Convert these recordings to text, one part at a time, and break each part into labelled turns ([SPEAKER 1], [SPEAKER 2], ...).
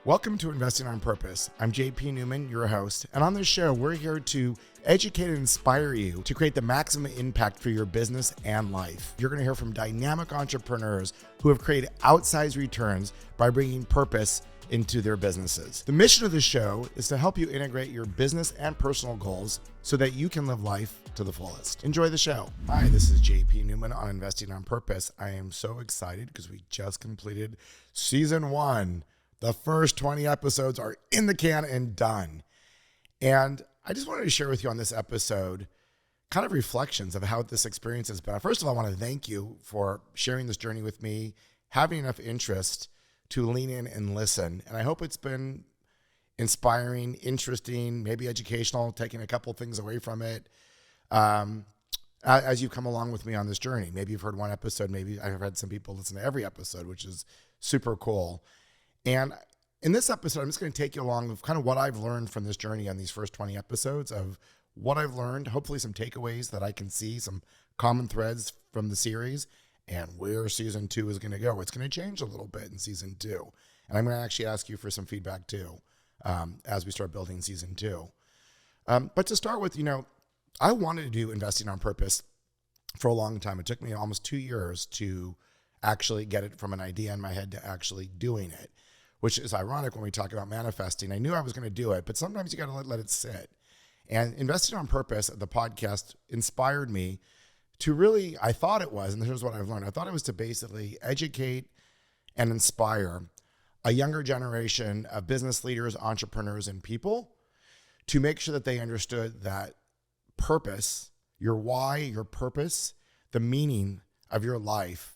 [SPEAKER 1] Welcome to Investing on Purpose. I'm JP Newman, your host, and on this show, we're here to educate and inspire you to create the maximum impact for your business and life. You're going to hear from dynamic entrepreneurs who have created outsized returns by bringing purpose into their businesses. The mission of the show is to help you integrate your business and personal goals so that you can live life to the fullest. Enjoy the show. Hi, this is JP Newman on Investing on Purpose. I am so excited because we just completed season 1. The first 20 episodes are in the can and done. And I just wanted to share with you on this episode kind of reflections of how this experience has been. First of all, I want to thank you for sharing this journey with me, having enough interest to lean in and listen. And I hope it's been inspiring, interesting, maybe educational, taking a couple things away from it as you come along with me on this journey. Maybe you've heard one episode, maybe I've had some people listen to every episode, which is super cool. And in this episode, I'm just going to take you along with kind of what I've learned from this journey on these first 20 episodes of what I've learned, hopefully some takeaways that I can see, some common threads from the series, and where season 2 is going to go. It's going to change a little bit in season 2. And I'm going to actually ask you for some feedback too, as we start building season 2. But to start with, I wanted to do Investing on Purpose for a long time. It took me almost 2 years to actually get it from an idea in my head to actually doing it, which is ironic when we talk about manifesting. I knew I was going to do it, but sometimes you got to let it sit. And Investing on Purpose, the podcast, inspired me to really, I thought it was, and here's what I've learned. I thought it was to basically educate and inspire a younger generation of business leaders, entrepreneurs, and people to make sure that they understood that purpose, your why, your purpose, the meaning of your life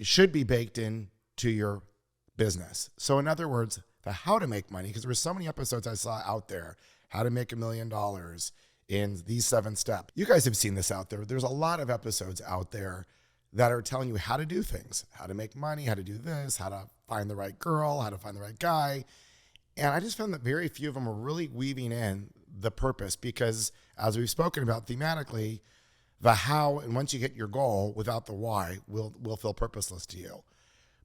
[SPEAKER 1] should be baked in to your business. So in other words, the how to make money, because there were so many episodes I saw out there, how to make $1 million in these 7 steps. You guys have seen this out there. There's a lot of episodes out there that are telling you how to do things, how to make money, how to do this, how to find the right girl, how to find the right guy. And I just found that very few of them are really weaving in the purpose, because as we've spoken about thematically, the how, and once you hit your goal without the why, will feel purposeless to you.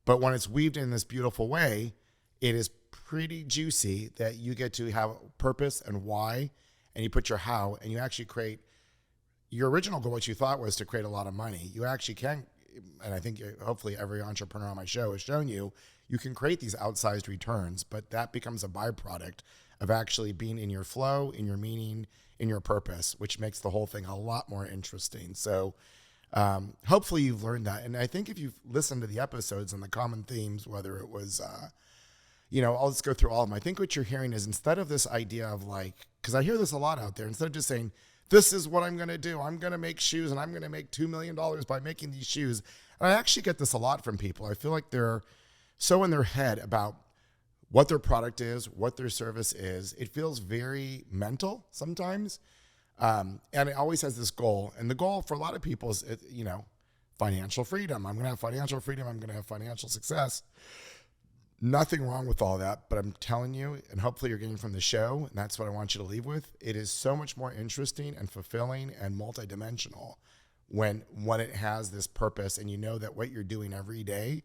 [SPEAKER 1] But when it's weaved in this beautiful way, it is pretty juicy that you get to have purpose and why, and you put your how, and you actually create your original goal, which you thought was to create a lot of money. You actually can, and I think hopefully every entrepreneur on my show has shown you, you can create these outsized returns, but that becomes a byproduct of actually being in your flow, in your meaning, in your purpose, which makes the whole thing a lot more interesting. So hopefully you've learned that. And I think if you've listened to the episodes and the common themes, whether it was, I'll just go through all of them. I think what you're hearing is, instead of this idea of because I hear this a lot out there, instead of just saying, this is what I'm going to do, I'm going to make shoes and I'm going to make $2 million by making these shoes. And I actually get this a lot from people. I feel like they're so in their head about what their product is, what their service is. It feels very mental sometimes. And it always has this goal. And the goal for a lot of people is, financial freedom. I'm going to have financial freedom. I'm going to have financial success. Nothing wrong with all that. But I'm telling you, and hopefully you're getting from the show, and that's what I want you to leave with, it is so much more interesting and fulfilling and multidimensional when it has this purpose, and you know that what you're doing every day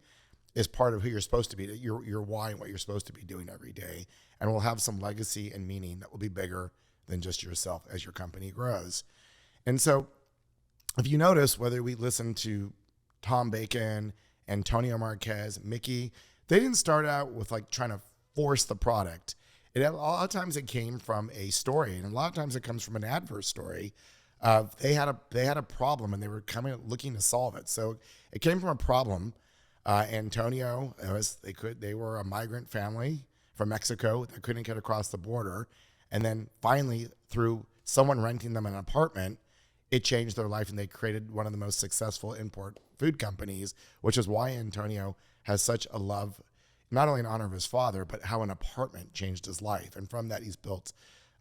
[SPEAKER 1] is part of who you're supposed to be, your why and what you're supposed to be doing every day. And will have some legacy and meaning that will be bigger than just yourself as your company grows. And so if you notice, whether we listen to Tom Bacon, Antonio Marquez, Mickey, they didn't start out with trying to force the product. A lot of times it came from a story, and a lot of times it comes from an adverse story. They had a problem and they were looking to solve it. So it came from a problem. Antonio, they were a migrant family from Mexico that couldn't get across the border. And then finally, through someone renting them an apartment, it changed their life, and they created one of the most successful import food companies, which is why Antonio has such a love, not only in honor of his father, but how an apartment changed his life. And from that, he's built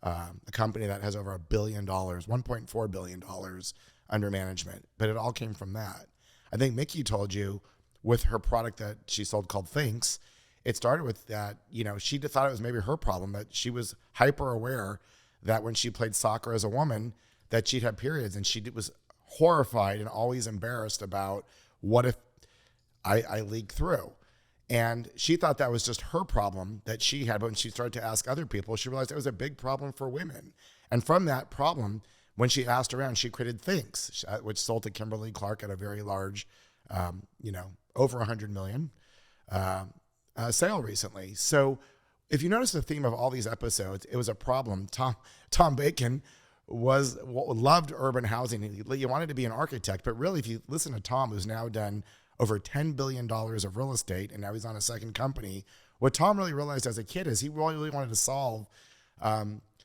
[SPEAKER 1] a company that has over $1 billion, $1.4 billion under management. But it all came from that. I think Mickey told you with her product that she sold called Thinx, it started with that, she thought it was maybe her problem, that she was hyper aware that when she played soccer as a woman, that she'd have periods, and she was horrified and always embarrassed about, what if I leak through? And she thought that was just her problem that she had. But when she started to ask other people, she realized it was a big problem for women. And from that problem, when she asked around, she created Thinx, which sold to Kimberly Clark at a very large, over 100 million sale recently. So if you notice the theme of all these episodes, it was a problem. Tom Bacon loved urban housing. He wanted to be an architect, but really, if you listen to Tom, who's now done over $10 billion of real estate, and now he's on a second company, what Tom really realized as a kid is he really wanted to solve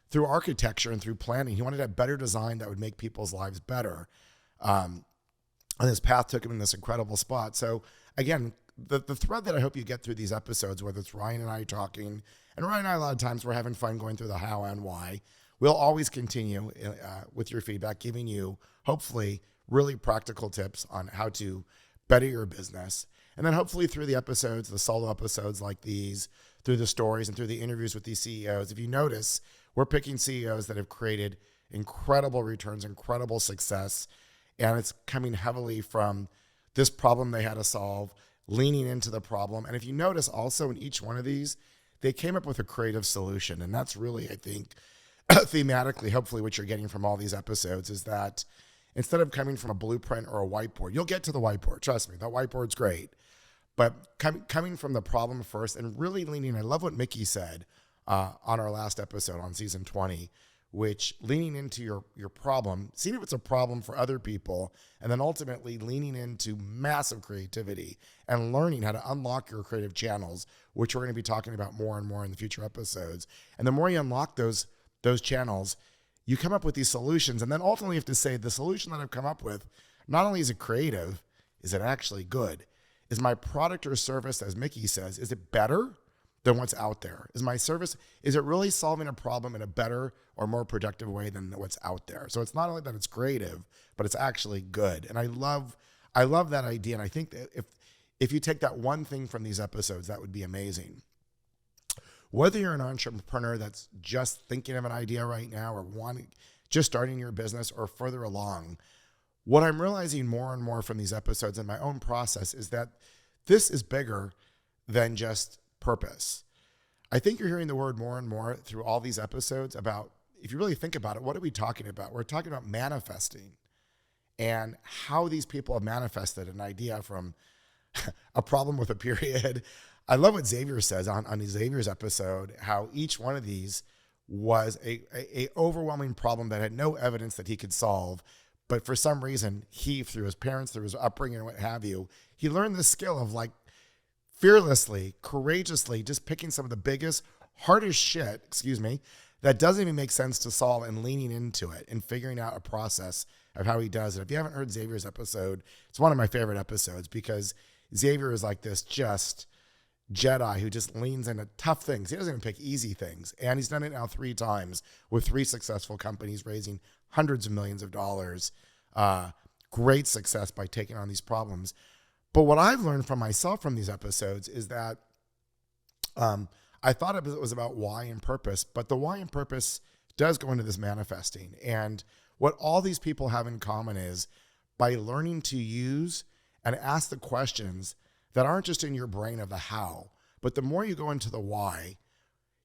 [SPEAKER 1] through architecture and through planning. He wanted a better design that would make people's lives better. And his path took him in this incredible spot. So again, the thread that I hope you get through these episodes, whether it's Ryan and I talking, and Ryan and I, a lot of times we're having fun going through the how and why. We'll always continue with your feedback, giving you hopefully really practical tips on how to better your business. And then hopefully through the episodes, the solo episodes like these, through the stories and through the interviews with these CEOs, if you notice, we're picking CEOs that have created incredible returns, incredible success, and it's coming heavily from this problem they had to solve, leaning into the problem. And if you notice also in each one of these, they came up with a creative solution. And that's really, I think, thematically, hopefully what you're getting from all these episodes is that instead of coming from a blueprint or a whiteboard, you'll get to the whiteboard. Trust me, that whiteboard's great. But coming from the problem first and really leaning, I love what Mickey said on our last episode on season 20, which leaning into your problem, seeing if it's a problem for other people, and then ultimately leaning into massive creativity and learning how to unlock your creative channels, which we're going to be talking about more and more in the future episodes. And the more you unlock those channels, you come up with these solutions. And then ultimately you have to say, the solution that I've come up with, not only is it creative, is it actually good? Is my product or service, as Mickey says, is it better than what's out there? Is my service, is it really solving a problem in a better or more productive way than what's out there? So it's not only that it's creative, but it's actually good. And I love that idea. And I think that if you take that one thing from these episodes, that would be amazing. Whether you're an entrepreneur that's just thinking of an idea right now or just starting your business or further along, what I'm realizing more and more from these episodes in my own process is that this is bigger than just purpose. I think you're hearing the word more and more through all these episodes about, if you really think about it, what are we talking about? We're talking about manifesting and how these people have manifested an idea from a problem with a period. I love what Xavier says on Xavier's episode, how each one of these was a overwhelming problem that had no evidence that he could solve. But for some reason, he, through his parents, through his upbringing and what have you, he learned the skill of like fearlessly, courageously, just picking some of the biggest, hardest shit, that doesn't even make sense to solve and leaning into it and figuring out a process of how he does it. If you haven't heard Xavier's episode, it's one of my favorite episodes because Xavier is like this just Jedi who just leans into tough things. He doesn't even pick easy things. And he's done it now 3 times with 3 successful companies raising hundreds of millions of dollars. Great success by taking on these problems. But what I've learned from myself from these episodes is that I thought it was about why and purpose, but the why and purpose does go into this manifesting. And what all these people have in common is by learning to use and ask the questions that aren't just in your brain of the how, but the more you go into the why,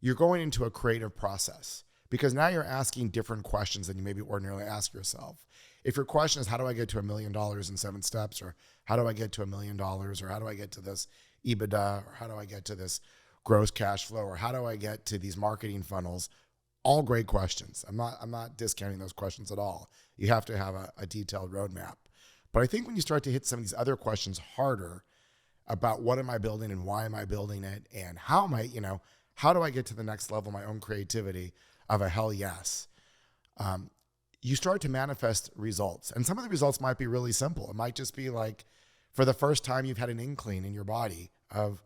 [SPEAKER 1] you're going into a creative process because now you're asking different questions than you maybe ordinarily ask yourself. If your question is, how do I get to $1 million in 7 steps? Or how do I get to $1 million? Or how do I get to this EBITDA? Or how do I get to this gross cash flow? Or how do I get to these marketing funnels? All great questions. I'm not discounting those questions at all. You have to have a detailed roadmap. But I think when you start to hit some of these other questions harder about what am I building and why am I building it and how am I, how do I get to the next level, my own creativity of a hell yes, you start to manifest results. And some of the results might be really simple. It might just be like, for the first time, you've had an inkling in your body of,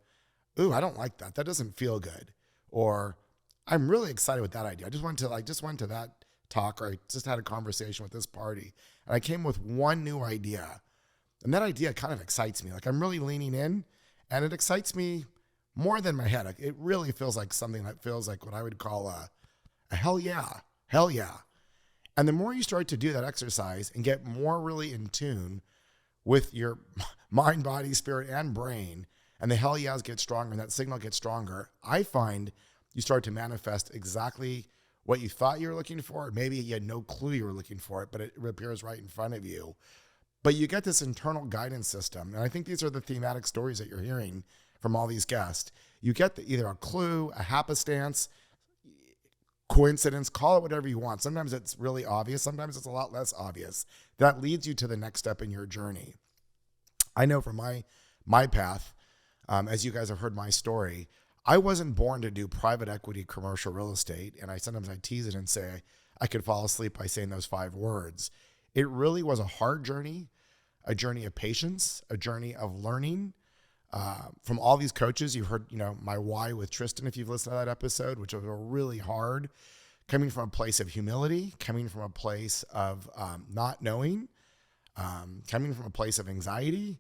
[SPEAKER 1] ooh, I don't like that. That doesn't feel good. Or I'm really excited with that idea. I just went to that talk, or I just had a conversation with this party and I came with one new idea. And that idea kind of excites me. Like I'm really leaning in and it excites me more than my head. It really feels like something that feels like what I would call a hell yeah. And the more you start to do that exercise and get more really in tune with your mind, body, spirit, and brain, and the hell yeahs get stronger and that signal gets stronger, I find you start to manifest exactly what you thought you were looking for. Maybe you had no clue you were looking for it, but it appears right in front of you. But you get this internal guidance system. And I think these are the thematic stories that you're hearing from all these guests. You get either a clue, a happenstance, coincidence, call it whatever you want. Sometimes it's really obvious. Sometimes it's a lot less obvious. That leads you to the next step in your journey. I know from my path, as you guys have heard my story, I wasn't born to do private equity commercial real estate. And sometimes I tease it and say I could fall asleep by saying those 5 words. It really was a hard journey, a journey of patience, a journey of learning from all these coaches. You've heard, my why with Tristan, if you've listened to that episode, which was really hard, coming from a place of humility, coming from a place of not knowing, coming from a place of anxiety,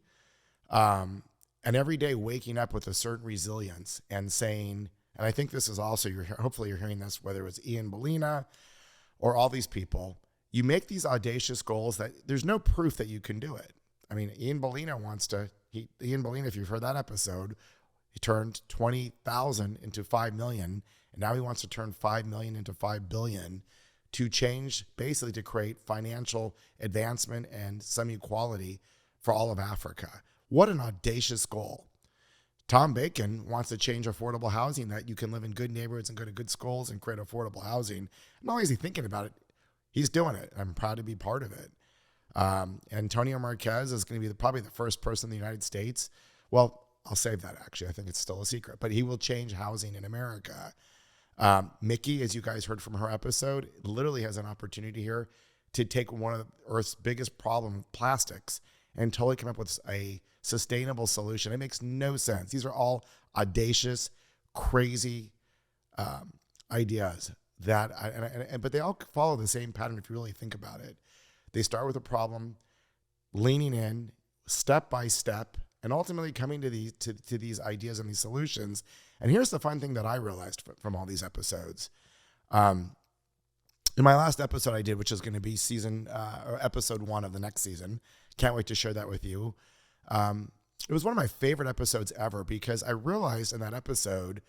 [SPEAKER 1] and every day waking up with a certain resilience and saying, and I think this is also, hopefully you're hearing this, whether it was Ian Bellina or all these people, you make these audacious goals that there's no proof that you can do it. I mean, Ian Bellina, if you've heard that episode, he turned 20,000 into 5 million. And now he wants to turn 5 million into 5 billion to change, basically to create financial advancement and some equality for all of Africa. What an audacious goal. Tom Bacon wants to change affordable housing, that you can live in good neighborhoods and go to good schools and create affordable housing. Not only is he thinking about it, he's doing it. I'm proud to be part of it. Antonio Marquez is going to be probably the first person in the United States. Well, I'll save that actually. I think it's still a secret, but he will change housing in America. Mickey, as you guys heard from her episode, literally has an opportunity here to take one of Earth's biggest problem, plastics, and totally come up with a sustainable solution. It makes no sense. These are all audacious, crazy ideas but they all follow the same pattern if you really think about it. They start with a problem, leaning in step by step, and ultimately coming to these ideas and these solutions. And here's the fun thing that I realized from all these episodes. In my last episode I did, which is going to be episode 1 of the next season, can't wait to share that with you. It was one of my favorite episodes ever because I realized in that episode,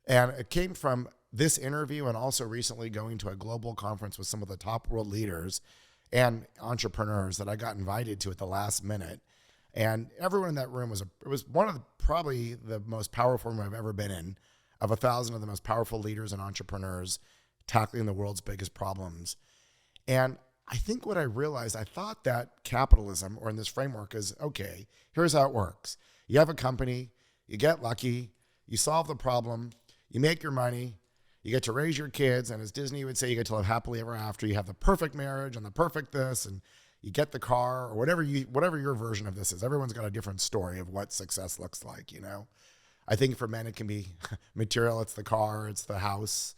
[SPEAKER 1] and it came from this interview and also recently going to a global conference with some of the top world leaders and entrepreneurs that I got invited to at the last minute. And everyone in that room it was one of probably the most powerful room I've ever been in, of 1,000 of the most powerful leaders and entrepreneurs tackling the world's biggest problems. And I think what I realized, I thought that capitalism, or in this framework, is, okay, here's how it works. You have a company, you get lucky, you solve the problem, you make your money, you get to raise your kids, and as Disney would say, you get to live happily ever after. You have the perfect marriage and the perfect this, and you get the car, or whatever your version of this is. Everyone's got a different story of what success looks like, I think for men it can be material. It's the car, it's the house.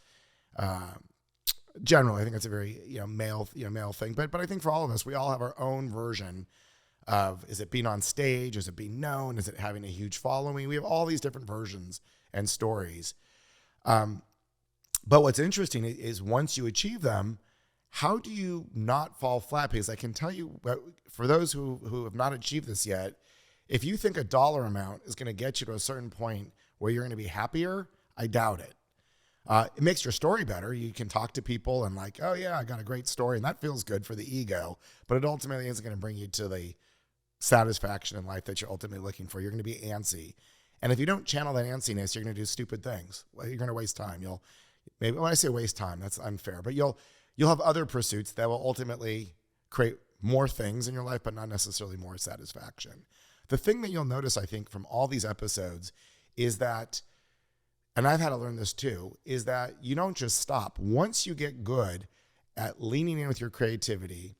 [SPEAKER 1] Generally, I think it's a very male thing. But I think for all of us, we all have our own version of, is it being on stage? Is it being known? Is it having a huge following? We have all these different versions and stories. But what's interesting is once you achieve them, how do you not fall flat? Because I can tell you, for those who have not achieved this yet, if you think a dollar amount is going to get you to a certain point where you're going to be happier, I doubt it. It makes your story better. You can talk to people and like, oh yeah, I got a great story, and that feels good for the ego, but it ultimately isn't going to bring you to the satisfaction in life that you're ultimately looking for. You're going to be antsy. And if you don't channel that antsiness, you're going to do stupid things. You're going to waste time. Maybe when I say waste time, that's unfair, but you'll have other pursuits that will ultimately create more things in your life, but not necessarily more satisfaction. The thing that you'll notice, I think, from all these episodes is that, and I've had to learn this too, is that you don't just stop. Once you get good at leaning in with your creativity,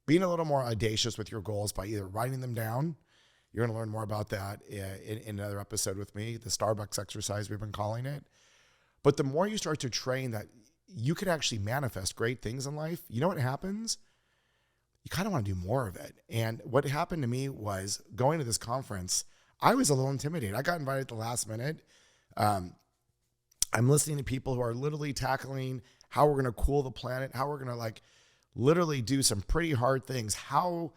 [SPEAKER 1] being a little more audacious with your goals by either writing them down, you're going to learn more about that in another episode with me, the Starbucks exercise we've been calling it. But the more you start to train that you can actually manifest great things in life, you know what happens? You kind of want to do more of it. And what happened to me was going to this conference, I was a little intimidated. I got invited at the last minute. I'm listening to people who are literally tackling how we're going to cool the planet, how we're going to literally do some pretty hard things. How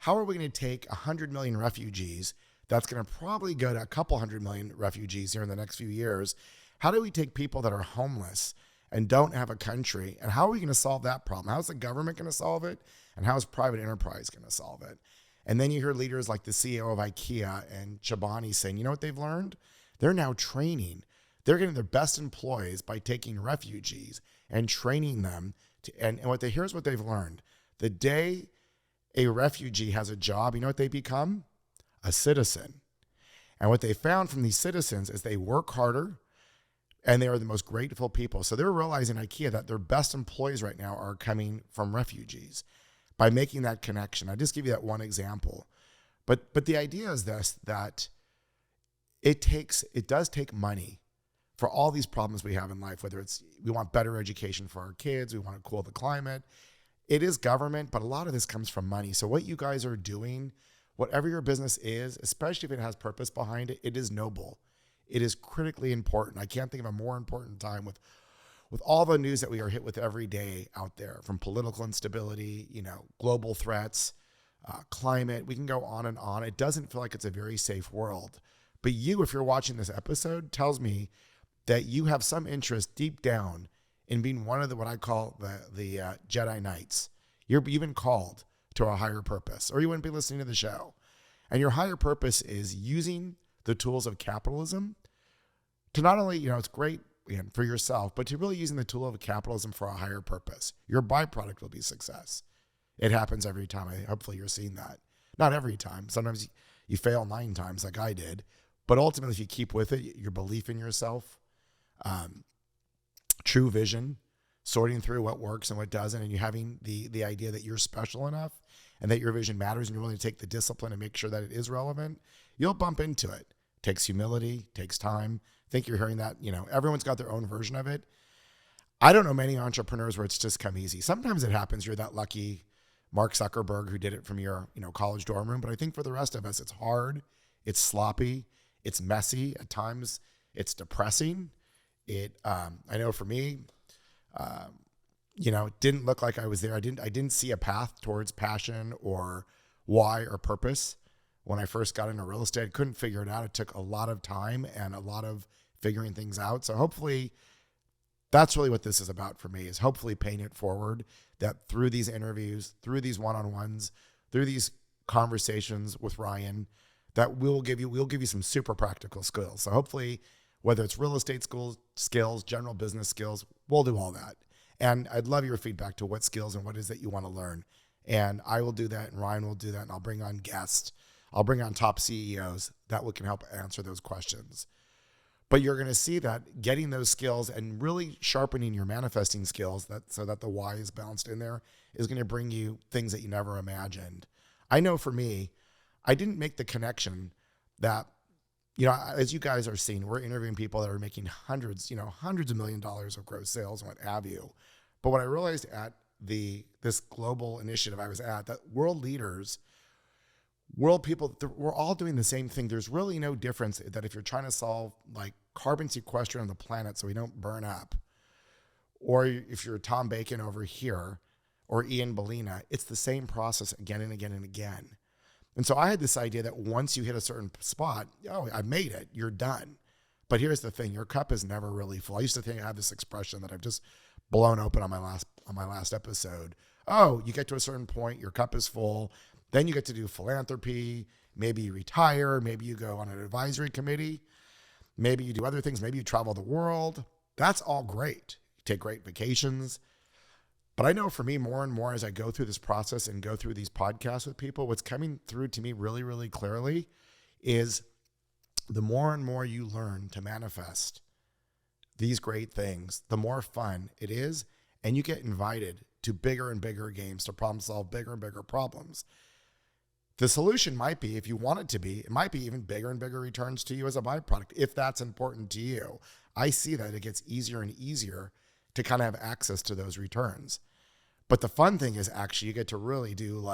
[SPEAKER 1] are we going to take 100 million refugees that's going to probably go to a couple 100 million refugees here in the next few years. How do we take people that are homeless and don't have a country, and how are we going to solve that problem? How's the government going to solve it? And how's private enterprise going to solve it? And then you hear leaders like the CEO of IKEA and Chobani saying, you know what they've learned? They're now training. They're getting their best employees by taking refugees and training them. Here's what they've learned. The day a refugee has a job, you know what they become? A citizen. And what they found from these citizens is they work harder and they are the most grateful people. So they're realizing, IKEA, that their best employees right now are coming from refugees by making that connection. I just give you that one example. But the idea is this, that it does take money for all these problems we have in life, whether it's we want better education for our kids, we want to cool the climate. It is government, but a lot of this comes from money. So what you guys are doing, whatever your business is, especially if it has purpose behind it, it is noble. It is critically important. I can't think of a more important time with all the news that we are hit with every day out there, from political instability, global threats, climate. We can go on and on. It doesn't feel like it's a very safe world. But you, if you're watching this episode, tells me that you have some interest deep down in being one of what I call the Jedi Knights. You've been called to a higher purpose, or you wouldn't be listening to the show. And your higher purpose is using the tools of capitalism to not only, it's great for yourself, but to really using the tool of capitalism for a higher purpose. Your byproduct will be success. It happens every time. Hopefully you're seeing that. Not every time. Sometimes you fail 9 times like I did. But ultimately, if you keep with it, your belief in yourself, true vision, sorting through what works and what doesn't, and you having the idea that you're special enough and that your vision matters, and you're willing to take the discipline and make sure that it is relevant, you'll bump into it. Takes humility, takes time. I think you're hearing that, everyone's got their own version of it. I don't know many entrepreneurs where it's just come easy. Sometimes it happens. You're that lucky Mark Zuckerberg who did it from your, college dorm room. But I think for the rest of us, it's hard. It's sloppy. It's messy. At times it's depressing. I know for me, it didn't look like I was there. I didn't see a path towards passion or why or purpose. When I first got into real estate, I couldn't figure it out. It took a lot of time and a lot of figuring things out. So hopefully that's really what this is about for me, is hopefully paying it forward, that through these interviews, through these one-on-ones, through these conversations with Ryan, that we'll give you some super practical skills. So hopefully, whether it's real estate skills, general business skills, we'll do all that. And I'd love your feedback to what skills and what is that you want to learn. And I will do that, and Ryan will do that, and I'll bring on guests. I'll bring on top CEOs that can help answer those questions. But you're going to see that getting those skills and really sharpening your manifesting skills so that the why is balanced in there is going to bring you things that you never imagined. I know for me, I didn't make the connection that, as you guys are seeing, we're interviewing people that are making hundreds of $1 million of gross sales and what have you. But what I realized at this global initiative I was at, that world leaders, world people, we're all doing the same thing. There's really no difference that if you're trying to solve like carbon sequestration on the planet so we don't burn up, or if you're Tom Bacon over here or Ian Bellina, it's the same process again and again and again. And so I had this idea that once you hit a certain spot, I made it, you're done. But here's the thing, your cup is never really full. I used to think I have this expression that I've just blown open on my last episode. Oh, you get to a certain point, your cup is full. Then you get to do philanthropy. Maybe you retire. Maybe you go on an advisory committee. Maybe you do other things. Maybe you travel the world. That's all great. You take great vacations. But I know for me, more and more as I go through this process and go through these podcasts with people, what's coming through to me really, really clearly is the more and more you learn to manifest these great things, the more fun it is. And you get invited to bigger and bigger games to problem solve bigger and bigger problems. The solution might be, if you want it to be, it might be even bigger and bigger returns to you as a byproduct, if that's important to you. I see that it gets easier and easier to kind of have access to those returns. But the fun thing is actually you get to really do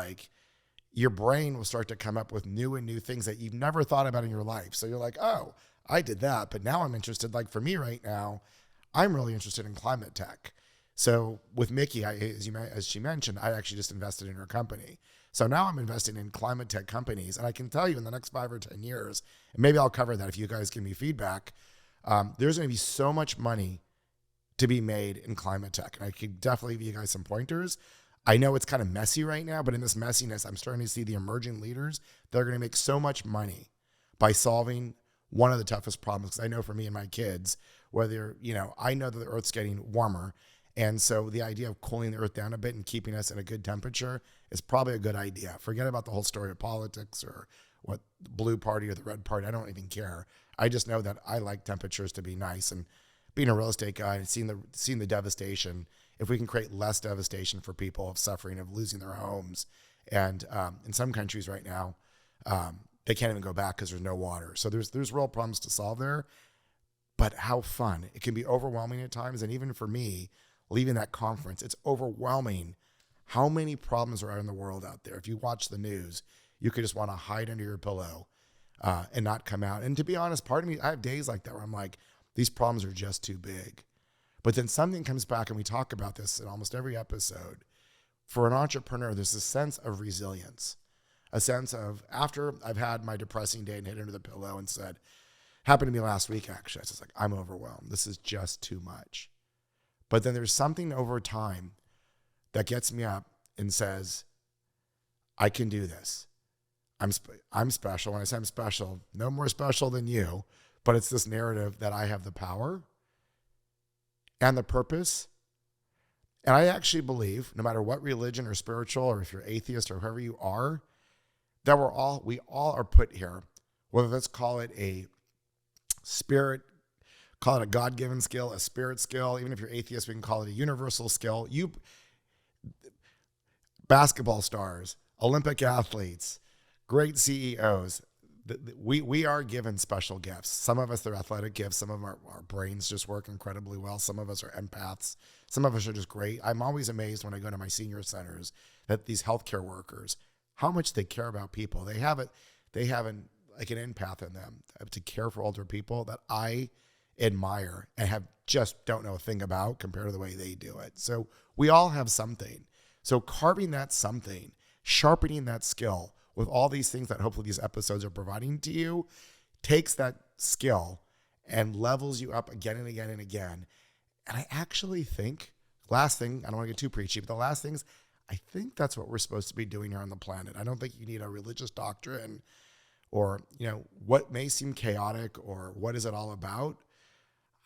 [SPEAKER 1] your brain will start to come up with new and new things that you've never thought about in your life. So you're like, oh, I did that, but now I'm interested. Like for me right now, I'm really interested in climate tech. So with Mickey, as she mentioned, I actually just invested in her company. So now I'm investing in climate tech companies. And I can tell you in the next 5 or 10 years, and maybe I'll cover that if you guys give me feedback, there's going to be so much money to be made in climate tech. And I could definitely give you guys some pointers. I know it's kind of messy right now, but in this messiness, I'm starting to see the emerging leaders that are going to make so much money by solving one of the toughest problems. Because I know for me and my kids, whether, I know that the Earth's getting warmer. And so the idea of cooling the Earth down a bit and keeping us at a good temperature is probably a good idea. Forget about the whole story of politics or what the blue party or the red party. I don't even care. I just know that I like temperatures to be nice. And being a real estate guy and seeing the devastation, if we can create less devastation for people of suffering, of losing their homes. And in some countries right now, they can't even go back because there's no water. So there's real problems to solve there. But how fun. It can be overwhelming at times. And even for me, leaving that conference, it's overwhelming how many problems are out in the world out there. If you watch the news, you could just want to hide under your pillow and not come out. And to be honest, part of me, I have days like that where I'm like, these problems are just too big. But then something comes back, and we talk about this in almost every episode. For an entrepreneur, there's a sense of resilience, a sense of, after I've had my depressing day and hit under the pillow and said, happened to me last week actually, I was like, I'm overwhelmed. This is just too much. But then there's something over time that gets me up and says, I can do this. I'm special. When I say I'm special, no more special than you, but it's this narrative that I have the power and the purpose. And I actually believe, no matter what religion or spiritual, or if you're atheist or whoever you are, that we all are put here, whether let's call it a spirit, call it a God-given skill, a spirit skill. Even if you're atheist, we can call it a universal skill. Basketball stars, Olympic athletes, great CEOs, we are given special gifts. Some of us, they're athletic gifts. Some of them, our brains just work incredibly well. Some of us are empaths. Some of us are just great. I'm always amazed when I go to my senior centers that these healthcare workers, how much they care about people. They have an empath in them to care for older people that I admire and don't know a thing about compared to the way they do it. So we all have something. So carving that something, sharpening that skill with all these things that hopefully these episodes are providing to you, takes that skill and levels you up again and again and again. And I actually think, last thing, I don't want to get too preachy, but the last things, I think that's what we're supposed to be doing here on the planet. I don't think you need a religious doctrine or, what may seem chaotic or what is it all about.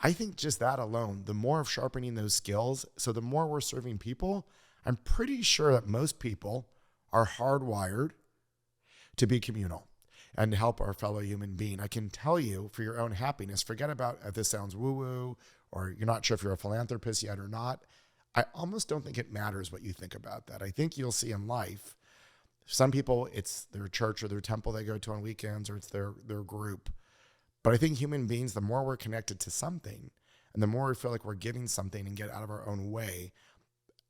[SPEAKER 1] I think just that alone, the more of sharpening those skills, so the more we're serving people, I'm pretty sure that most people are hardwired to be communal and to help our fellow human being. I can tell you, for your own happiness, forget about if this sounds woo-woo or you're not sure if you're a philanthropist yet or not. I almost don't think it matters what you think about that. I think you'll see in life, some people, it's their church or their temple they go to on weekends, or it's their group. But I think human beings, the more we're connected to something and the more we feel like we're giving something and get out of our own way,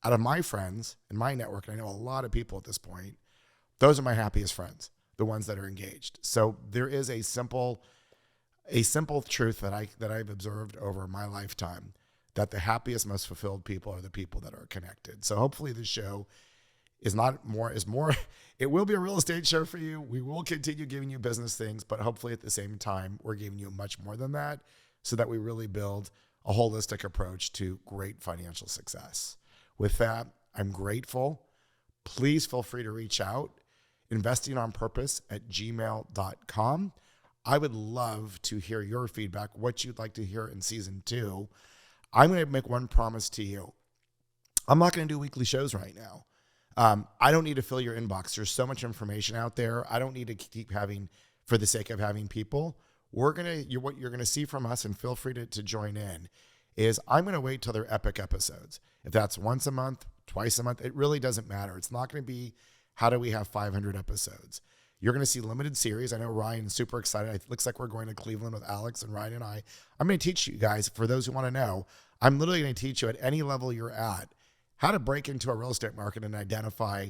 [SPEAKER 1] out of my friends and my network, and I know a lot of people at this point, those are my happiest friends, the ones that are engaged. So there is a simple truth that I've observed over my lifetime, that the happiest, most fulfilled people are the people that are connected. So hopefully this show is more. It will be a real estate show for you. We will continue giving you business things, but hopefully at the same time, we're giving you much more than that so that we really build a holistic approach to great financial success. With that, I'm grateful. Please feel free to reach out, investingonpurpose@gmail.com. I would love to hear your feedback, what you'd like to hear in season 2. I'm going to make one promise to you. I'm not going to do weekly shows right now. I don't need to fill your inbox. There's so much information out there. I don't need to keep having, for the sake of having people. What you're going to see from us, and feel free to join in, is I'm going to wait till they're epic episodes. If that's once a month, twice a month, it really doesn't matter. It's not going to be, how do we have 500 episodes? You're going to see limited series. I know Ryan's super excited. It looks like we're going to Cleveland with Alex and Ryan and I. I'm going to teach you guys, for those who want to know, I'm literally going to teach you at any level you're at, how to break into a real estate market and identify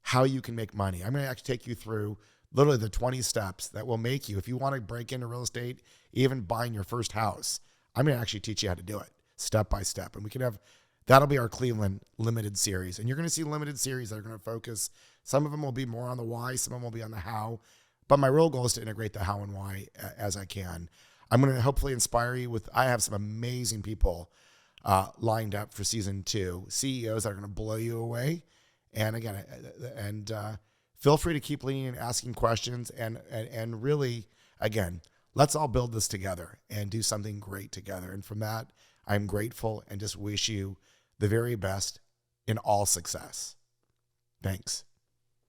[SPEAKER 1] how you can make money. I'm going to actually take you through literally the 20 steps that will make you, if you want to break into real estate, even buying your first house, I'm going to actually teach you how to do it step by step. And that'll be our Cleveland limited series. And you're going to see limited series that are going to focus Some of them will be more on the why, some of them will be on the how. But my real goal is to integrate the how and why as I can. I'm going to hopefully inspire you with, I have some amazing people lined up for season 2, CEOs that are going to blow you away. And again, feel free to keep leaning and asking questions. And really, again, let's all build this together and do something great together. And from that, I'm grateful and just wish you the very best in all success. Thanks.